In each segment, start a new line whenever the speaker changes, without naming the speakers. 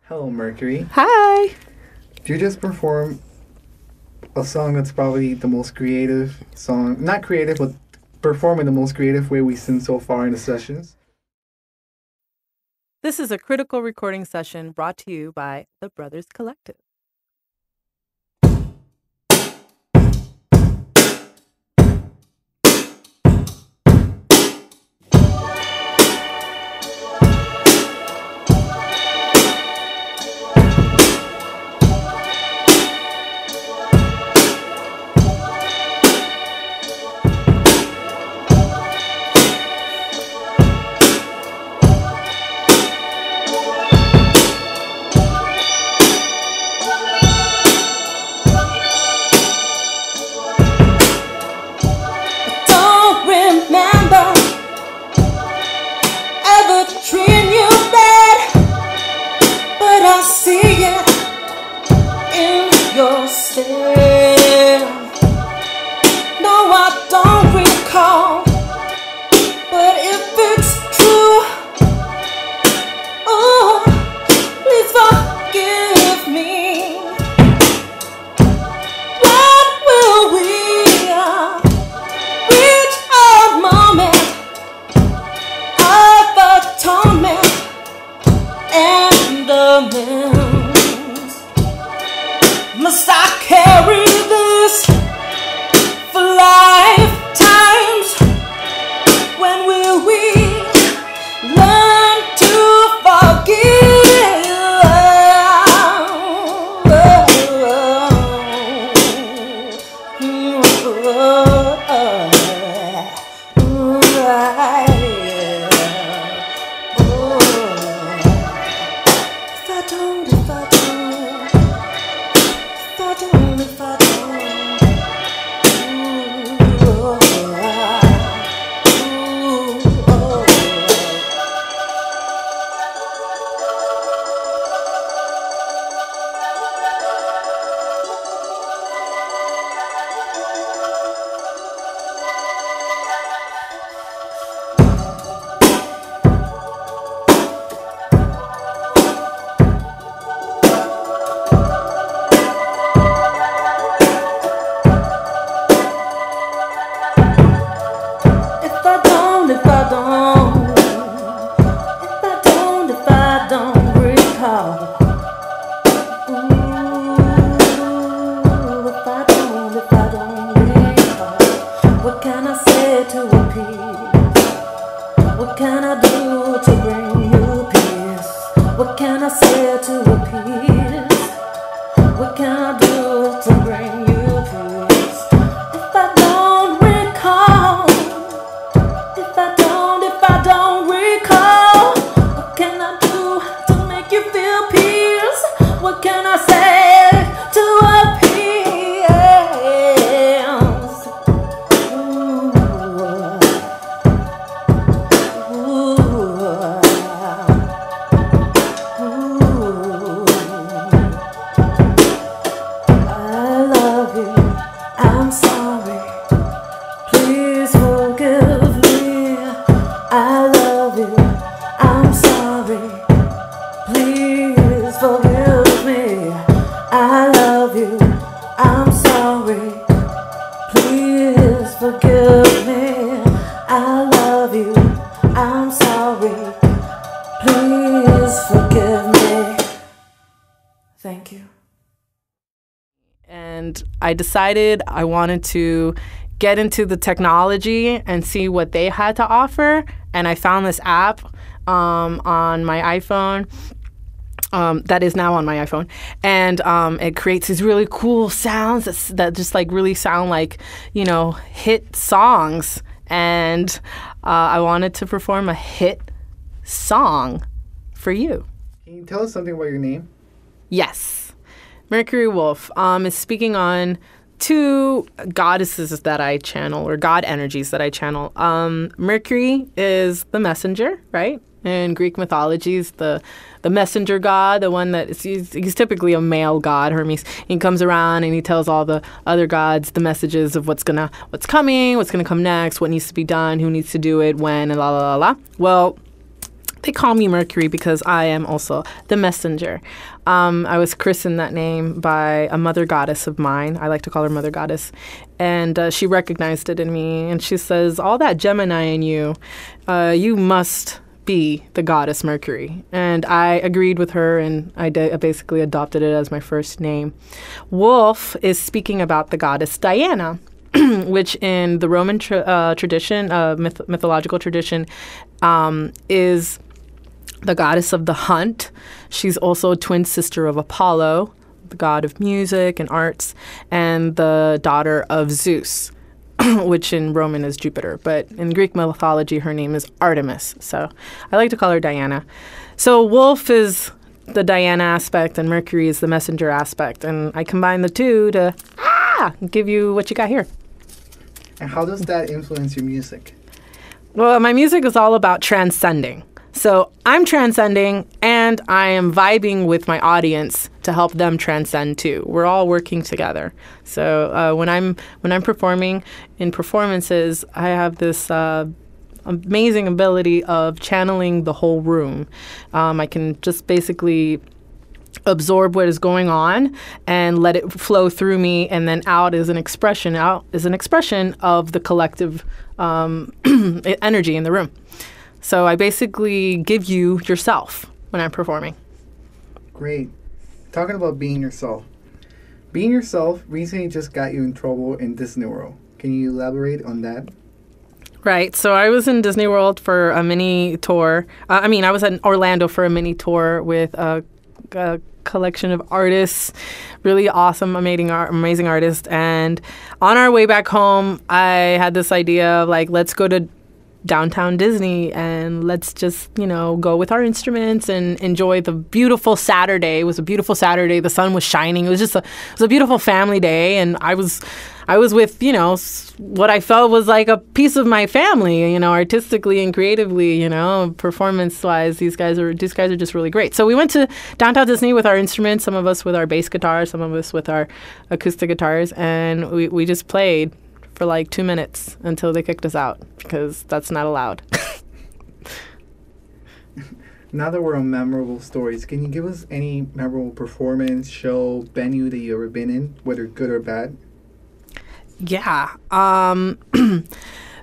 Hello, Mercury.
Hi.
Did you just perform a song that's probably the most creative song? Not creative, but performing the most creative way we've seen so far in the sessions?
This is a critical recording session brought to you by the Brothers Collective.
Must I carry this for lifetimes? When will we learn to forgive? What can I do to bring you peace? What can I say to appease? What can I do to bring you peace? If I don't recall, if I don't recall, what can I do to make you feel peace? What can I say to appease? Forgive me, I love you, I'm sorry, please forgive me. Thank you.
And I decided I wanted to get into the technology and see what they had to offer. And I found this app on my iPhone. That is now on my iPhone, and it creates these really cool sounds that just like really sound like, you know, hit songs. And I wanted to perform a hit song for you.
Can you tell us something about your name?
Yes, Mercury Wolff is speaking on two goddesses that I channel, or god energies that I channel. Mercury is the messenger, right? In Greek mythologies, the messenger god, the one that he's typically a male god. Hermes. He comes around and he tells all the other gods the messages of what's coming, what's gonna come next, what needs to be done, who needs to do it, when, and la la la la. Well, they call me Mercury because I am also the messenger. I was christened that name by a mother goddess of mine. I like to call her mother goddess. And she recognized it in me. And she says, all that Gemini in you, you must be the goddess Mercury. And I agreed with her, and I basically adopted it as my first name. Wolff is speaking about the goddess Diana, which in the Roman tradition, mythological tradition, is the goddess of the hunt. She's also a twin sister of Apollo, the god of music and arts, and the daughter of Zeus, which in Roman is Jupiter. But in Greek mythology, her name is Artemis. So I like to call her Diana. So Wolff is the Diana aspect and Mercury is the messenger aspect. And I combine the two to give you what you got here.
And how does that influence your music?
Well, my music is all about transcending. So I'm transcending and I am vibing with my audience to help them transcend too. We're all working together. So when I'm performing in performances, I have this amazing ability of channeling the whole room. I can just basically absorb what is going on and let it flow through me, and then out is an expression of the collective energy in the room. So I basically give you yourself when I'm performing.
Great. Talking about being yourself. Being yourself recently just got you in trouble in Disney World. Can you elaborate on that?
Right. So I was in Disney World for a mini tour. I was in Orlando for a mini tour with a collection of artists, really awesome, amazing artists. And on our way back home, I had this idea of like, let's go to downtown Disney and let's just, go with our instruments and enjoy the beautiful Saturday. It was a beautiful Saturday. The sun was shining. It was a beautiful family day. And I was with, what I felt was like a piece of my family, artistically and creatively, performance-wise. These guys are just really great. So we went to downtown Disney with our instruments, some of us with our bass guitars, some of us with our acoustic guitars, and we just played for like 2 minutes until they kicked us out because that's not allowed.
Now that we're on memorable stories, can you give us any memorable performance, show, venue that you've ever been in, whether good or bad?
Yeah.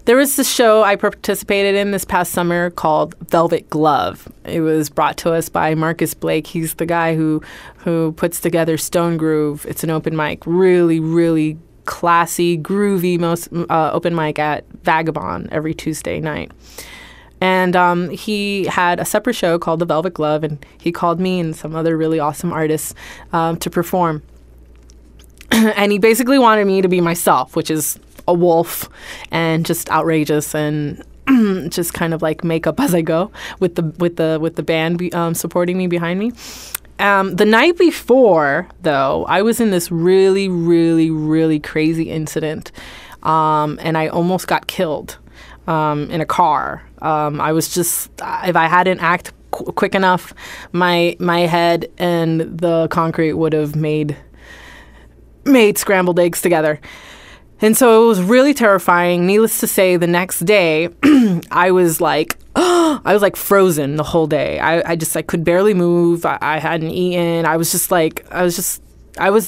There was this show I participated in this past summer called Velvet Glove. It was brought to us by Marcus Blake. He's the guy who puts together Stone Groove. It's an open mic, really, really classy, groovy open mic at Vagabond every Tuesday night. And he had a separate show called The Velvet Glove, and he called me and some other really awesome artists to perform. And he basically wanted me to be myself, which is a wolf and just outrageous and just kind of like make up as I go with the band supporting me behind me. The night before, though, I was in this really, really, really crazy incident, and I almost got killed in a car. I was just, if I hadn't acted quick enough, my head and the concrete would have made scrambled eggs together. And so it was really terrifying. Needless to say, the next day, I was like frozen the whole day. I could barely move. I hadn't eaten. I was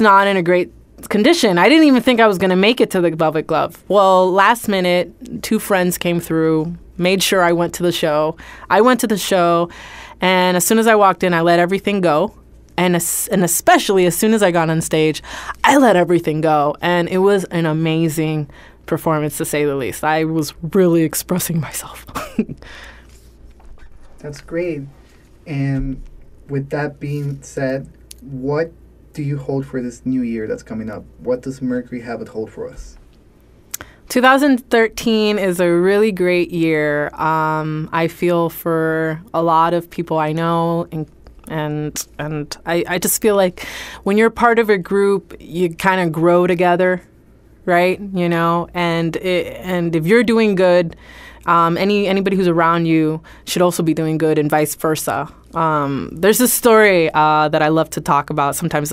not in a great condition. I didn't even think I was going to make it to the Velvet Glove. Well, last minute, 2 friends came through, made sure I went to the show. I went to the show, and as soon as I walked in, I let everything go. And especially as soon as I got on stage, I let everything go. And it was an amazing performance, to say the least. I was really expressing myself.
That's great. And with that being said, what do you hold for this new year that's coming up? What does Mercury have it hold for us?
2013 is a really great year. I feel for a lot of people I know, and I just feel like when you're part of a group, you kind of grow together, right? And if you're doing good, anybody who's around you should also be doing good, and vice versa. There's this story that I love to talk about sometimes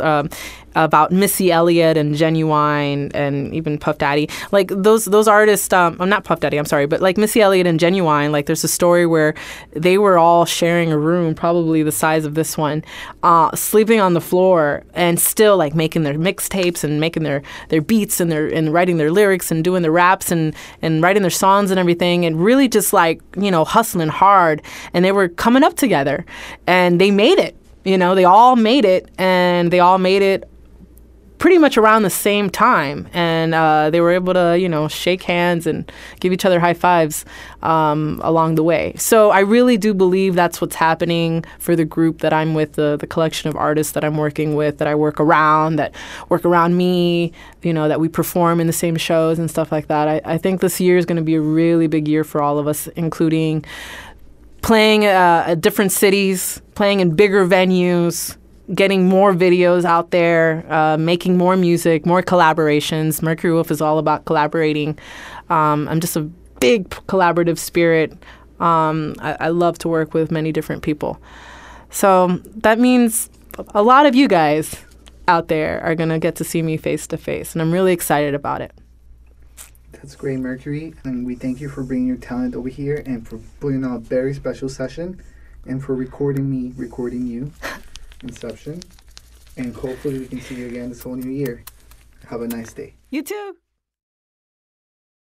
about Missy Elliott and Genuine and even Puff Daddy. Like those artists, not Puff Daddy, I'm sorry, but like Missy Elliott and Genuine, like there's a story where they were all sharing a room, probably the size of this one, sleeping on the floor and still like making their mixtapes and making their beats and writing their lyrics and doing the raps and writing their songs and everything, and really just like, you know, hustling hard. And they were coming up together and they made it. You know, they all made it, and they all made it pretty much around the same time, and they were able to, you know, shake hands and give each other high fives along the way. So I really do believe that's what's happening for the group that I'm with, the collection of artists that I'm working with, that I work around, that work around me, you know, that we perform in the same shows and stuff like that. I think this year is going to be a really big year for all of us, including playing at different cities, playing in bigger venues, getting more videos out there, making more music, more collaborations. Mercury Wolff is all about collaborating. I'm just a big collaborative spirit. I love to work with many different people. So that means a lot of you guys out there are going to get to see me face to face, and I'm really excited about it.
That's great, Mercury, and we thank you for bringing your talent over here and for putting on a very special session and for recording you. Inception, and hopefully we can see you again this whole new year. Have a nice day.
You too.